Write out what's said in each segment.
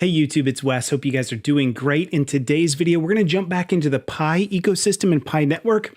Hey YouTube, it's Wes. Hope you guys are doing great. In today's video, we're going to jump back into the Pi ecosystem and Pi network.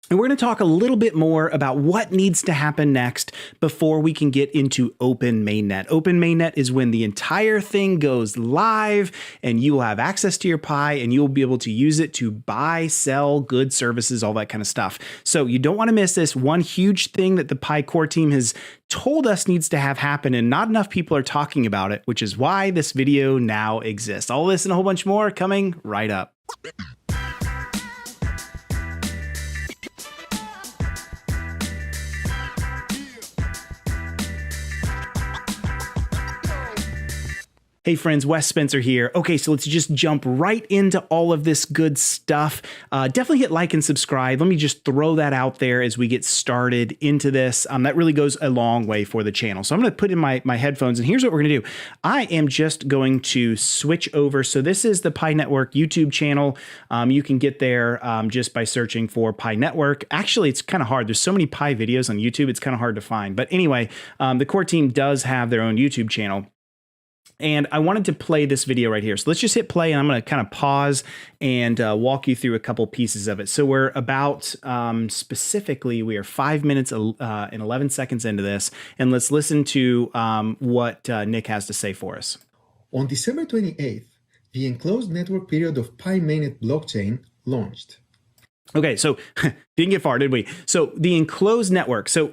And we're going to talk a little bit more about what needs to happen next before we can get into open mainnet. Open mainnet is when the entire thing goes live and you will have access to your Pi and you'll be able to use it to buy, sell, goods, services, all that kind of stuff. So you don't want to miss this. One huge thing that the Pi core team has told us needs to have happen, and not enough people are talking about it, which is why this video now exists. All this and a whole bunch more coming right up. Hey friends, Wes Spencer here. Okay, so let's just jump right into all of this good stuff. Definitely hit like and subscribe. Let me just throw that out there as we get started into this. That really goes a long way for the channel. So I'm going to put in my headphones, and here's what we're going to do. I am just going to switch over. So this is the Pi Network YouTube channel. You can get there just by searching for Pi Network. Actually, it's kind of hard. There's so many Pi videos on YouTube, it's kind of hard to find. But anyway, the core team does have their own YouTube channel. And I wanted to play this video right here. So let's just hit play, and I'm going to kind of pause and walk you through a couple pieces of it. So we're about, specifically, we are 5 minutes and 11 seconds into this. And let's listen to what Nick has to say for us. On December 28th, the enclosed network period of Pi mainnet blockchain launched. Okay, so didn't get far, did we? So the enclosed network. So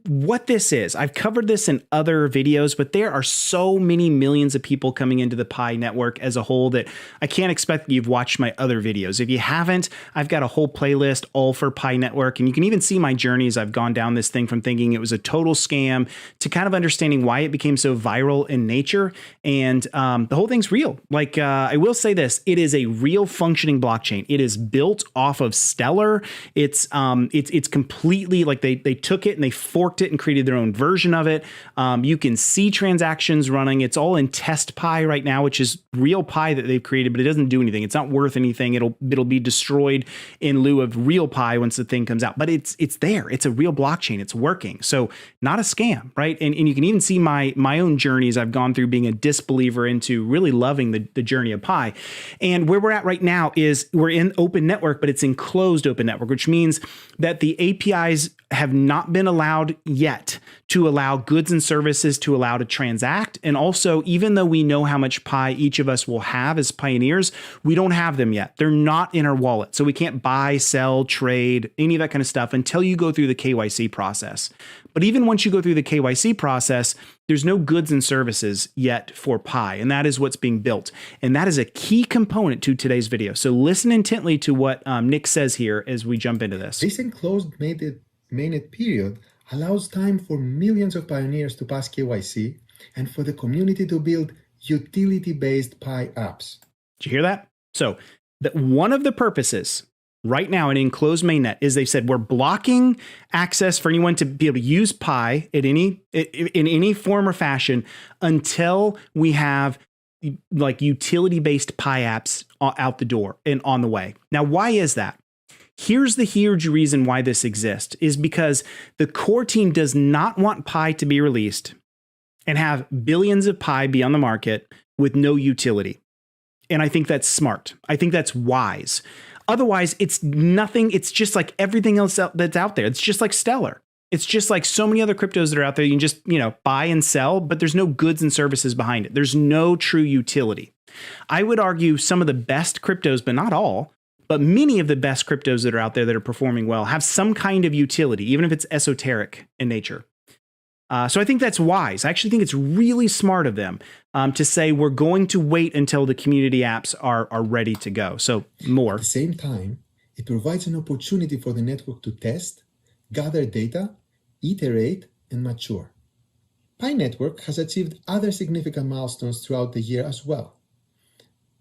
what this is, I've covered this in other videos, but there are so many millions of people coming into the Pi network as a whole that I can't expect you've watched my other videos. If you haven't, I've got a whole playlist all for Pi network, and you can even see my journey as I've gone down this thing from thinking it was a total scam to kind of understanding why it became so viral in nature. And the whole thing's real. Like I will say this, it is a real functioning blockchain. It is built off of Stellar. It's completely like they took it and they forked it and created their own version of it. You can see transactions running. It's all in test Pi right now, which is real Pi that they've created, but it doesn't do anything. It's not worth anything. It'll be destroyed in lieu of real Pi once the thing comes out. But it's there. It's a real blockchain. It's working. So not a scam, right? And you can even see my own journeys I've gone through being a disbeliever into really loving the journey of Pi. And where we're at right now is we're in open network, but it's in closed open network, which means that the APIs have not been allowed yet to allow goods and services to allow to transact. And also, even though we know how much Pi each of us will have as pioneers, we don't have them yet. They're not in our wallet. So we can't buy, sell, trade, any of that kind of stuff until you go through the KYC process. But even once you go through the KYC process, there's no goods and services yet for Pi, and that is what's being built. And that is a key component to today's video. So listen intently to what Nick says here as we jump into this. This enclosed mainnet period allows time for millions of pioneers to pass KYC and for the community to build utility-based Pi apps. Did you hear that? So one of the purposes right now in enclosed mainnet is they've said we're blocking access for anyone to be able to use Pi in any form or fashion until we have like utility-based Pi apps out the door and on the way. Now, why is that? Here's the huge reason why this exists is because the core team does not want Pi to be released and have billions of Pi be on the market with no utility. And I think that's smart. I think that's wise. Otherwise, it's nothing. It's just like everything else that's out there. It's just like Stellar. It's just like so many other cryptos that are out there. You can just, buy and sell, but there's no goods and services behind it. There's no true utility. I would argue some of the best cryptos, but not all, but many of the best cryptos that are out there that are performing well have some kind of utility, even if it's esoteric in nature. So I think that's wise. I actually think it's really smart of them to say we're going to wait until the community apps are ready to go. So more. At the same time, it provides an opportunity for the network to test, gather data, iterate, and mature. Pi Network has achieved other significant milestones throughout the year as well.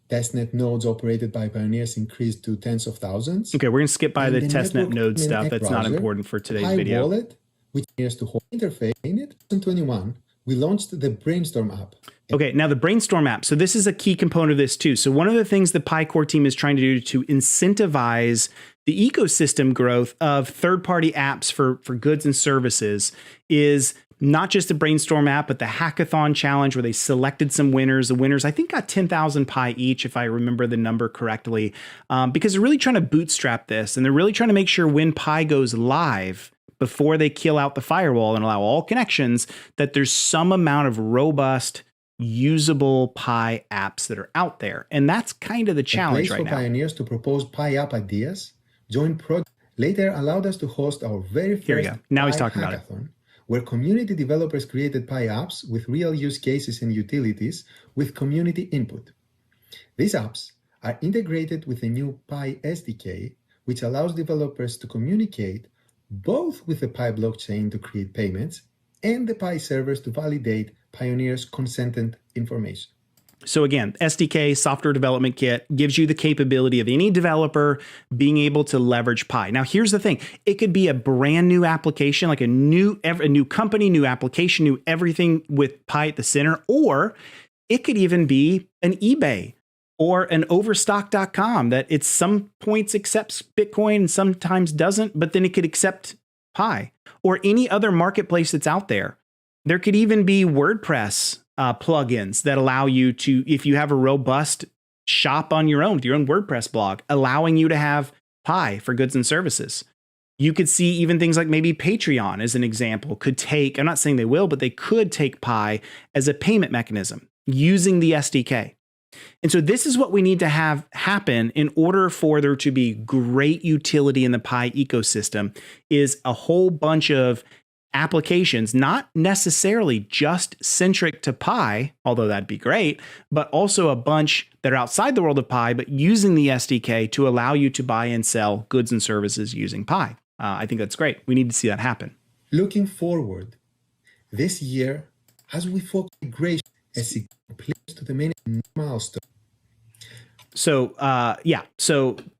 Testnet nodes operated by pioneers increased to tens of thousands. Okay, we're going to skip by the testnet node stuff. That's not important for today's video. Wallet, which is to hold interface. In 2021, we launched the Brainstorm app. Okay, now the Brainstorm app. So this is a key component of this too. So one of the things the Pi core team is trying to do to incentivize the ecosystem growth of third-party apps for goods and services is not just the brainstorm app, but the hackathon challenge where they selected some winners. The winners, I think, got 10,000 pi each, if I remember the number correctly, because they're really trying to bootstrap this. And they're really trying to make sure when pi goes live, before they kill out the firewall and allow all connections, that there's some amount of robust, usable Pi apps that are out there. And that's kind of the challenge right now. A place for pioneers to propose Pi app ideas, join projects, later allowed us to host our very first Here we go. Now he's Pi talking about it. hackathon, where community developers created Pi apps with real use cases and utilities with community input. These apps are integrated with the new Pi SDK, which allows developers to communicate both with the Pi blockchain to create payments and the Pi servers to validate Pioneer's consented information. So again, SDK, software development kit, gives you the capability of any developer being able to leverage Pi. Now, here's the thing. It could be a brand new application, like a new company, new application, new everything with Pi at the center, or it could even be an eBay or an overstock.com that at some points accepts Bitcoin and sometimes doesn't, but then it could accept Pi, or any other marketplace that's out there. There could even be WordPress plugins that allow you to, if you have a robust shop on your own WordPress blog, allowing you to have Pi for goods and services. You could see even things like maybe Patreon, as an example, could take, I'm not saying they will, but they could take Pi as a payment mechanism using the SDK. And so this is what we need to have happen in order for there to be great utility in the Pi ecosystem, is a whole bunch of applications, not necessarily just centric to Pi, although that'd be great, but also a bunch that are outside the world of Pi, but using the SDK to allow you to buy and sell goods and services using Pi. I think that's great. We need to see that happen. Looking forward, this year, as we focus on migration as it completes to the main milestone. So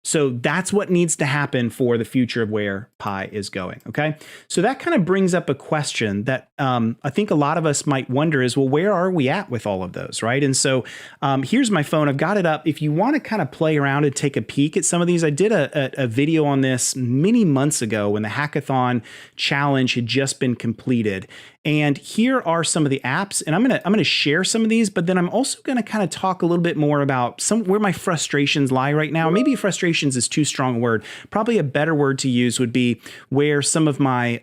so that's what needs to happen for the future of where Pi is going. Okay, so that kind of brings up a question that I think a lot of us might wonder is, well, where are we at with all of those, right? And so here's my phone. I've got it up. If you want to kind of play around and take a peek at some of these, I did a video on this many months ago when the hackathon challenge had just been completed. And here are some of the apps, and I'm gonna share some of these, but then I'm also gonna kind of talk a little bit more about where my frustrations lie right now. Maybe frustrations is too strong a word. Probably a better word to use would be where some of my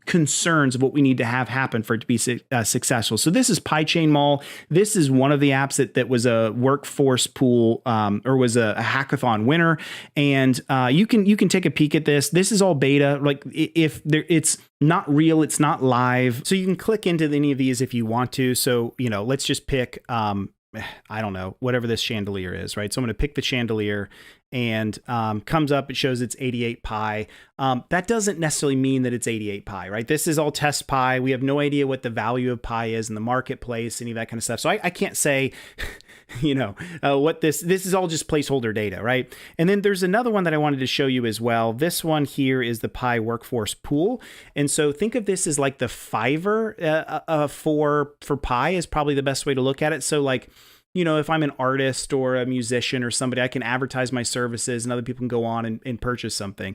concerns of what we need to have happen for it to be successful. So this is PyChain Mall. This is one of the apps that was a workforce pool or was a hackathon winner, and you can take a peek at this. This is all beta. Like if there, it's not real, it's not live. So you can click into any of these if you want to. So, let's just pick, I don't know, whatever this chandelier is, right? So I'm going to pick the chandelier, and comes up, it shows it's 88 pi. That doesn't necessarily mean that it's 88 pi, right? This is all test pi. We have no idea what the value of pi is in the marketplace, any of that kind of stuff. So I can't say, what this is all just placeholder data, right? And then there's another one that I wanted to show you as well. This one here is the Pi workforce pool. And so think of this as like the Fiverr for Pi is probably the best way to look at it. So like, if I'm an artist or a musician or somebody, I can advertise my services and other people can go on and purchase something.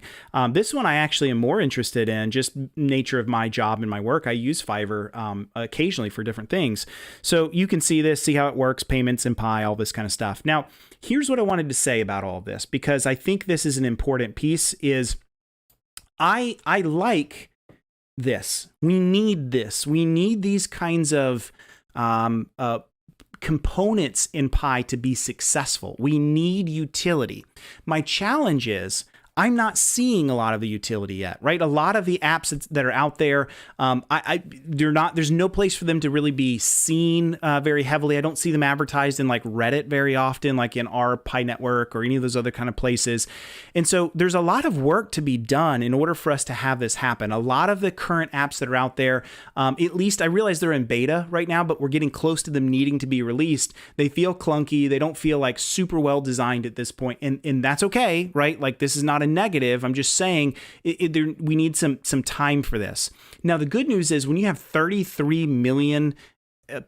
This one I actually am more interested in, just nature of my job and my work. I use Fiverr occasionally for different things. So you can see this, see how it works, payments and Pi, all this kind of stuff. Now, here's what I wanted to say about all of this, because I think this is an important piece, is I like this. We need this. We need these kinds of components in Pi to be successful. We need utility. My challenge is I'm not seeing a lot of the utility yet, right? A lot of the apps that are out there, there's no place for them to really be seen very heavily. I don't see them advertised in like Reddit very often, like in our Pi network or any of those other kind of places. And so there's a lot of work to be done in order for us to have this happen. A lot of the current apps that are out there, at least I realize they're in beta right now, but we're getting close to them needing to be released. They feel clunky. They don't feel like super well designed at this point. And that's okay, right? Like this is not a negative. I'm just saying we need some time for this. Now, the good news is when you have 33 million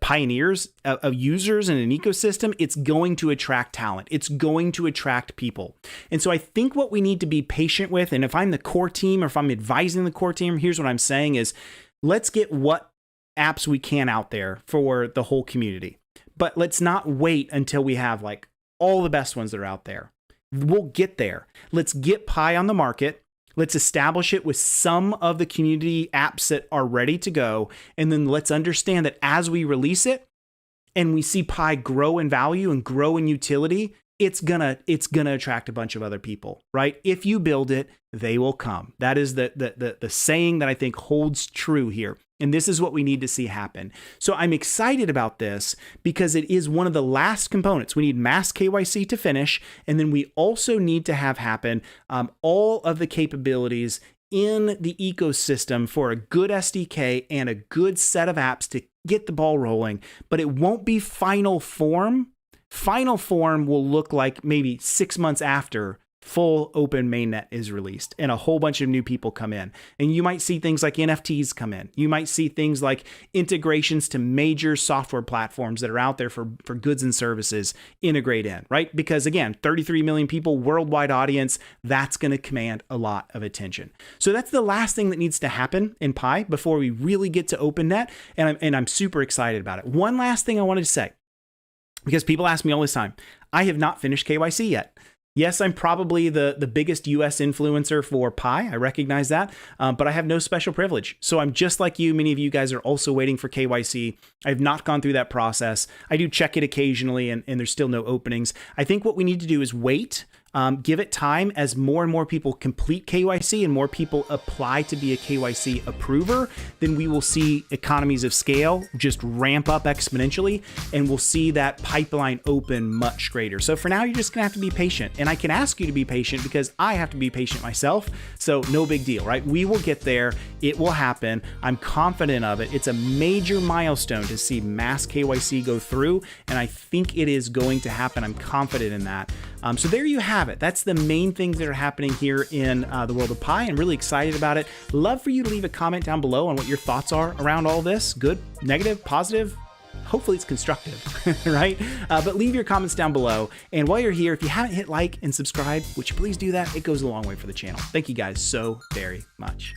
pioneers of users in an ecosystem, it's going to attract talent. It's going to attract people. And so I think what we need to be patient with, and if I'm the core team or if I'm advising the core team, here's what I'm saying is, let's get what apps we can out there for the whole community. But let's not wait until we have like all the best ones that are out there. We'll get there. Let's get Pi on the market. Let's establish it with some of the community apps that are ready to go. And then let's understand that as we release it and we see Pi grow in value and grow in utility, it's gonna attract a bunch of other people, right? If you build it, they will come. That is the saying that I think holds true here. And this is what we need to see happen. So I'm excited about this because it is one of the last components. We need mass KYC to finish. And then we also need to have happen all of the capabilities in the ecosystem for a good SDK and a good set of apps to get the ball rolling. But it won't be final form. Final form will look like maybe 6 months after full open mainnet is released and a whole bunch of new people come in. And you might see things like NFTs come in. You might see things like integrations to major software platforms that are out there for goods and services integrate in, right? Because again, 33 million people, worldwide audience, that's going to command a lot of attention. So that's the last thing that needs to happen in Pi before we really get to OpenNet. And I'm super excited about it. One last thing I wanted to say, because people ask me all this time, I have not finished KYC yet. Yes, I'm probably the biggest US influencer for Pi. I recognize that, but I have no special privilege. So I'm just like you. Many of you guys are also waiting for KYC. I have not gone through that process. I do check it occasionally, and there's still no openings. I think what we need to do is wait. Give it time as more and more people complete KYC and more people apply to be a KYC approver, then we will see economies of scale just ramp up exponentially, and we'll see that pipeline open much greater. So for now, you're just gonna have to be patient, and I can ask you to be patient because I have to be patient myself. So no big deal, right? We will get there. It will happen. I'm confident of it. It's a major milestone to see mass KYC go through, and I think it is going to happen. I'm confident in that. So there you have it. That's the main things that are happening here in the world of Pi. I'm really excited about it. Love for you to leave a comment down below on what your thoughts are around all this. Good, negative, positive. Hopefully it's constructive, right? But leave your comments down below. And while you're here, if you haven't hit like and subscribe, would you please do that? It goes a long way for the channel. Thank you guys so very much.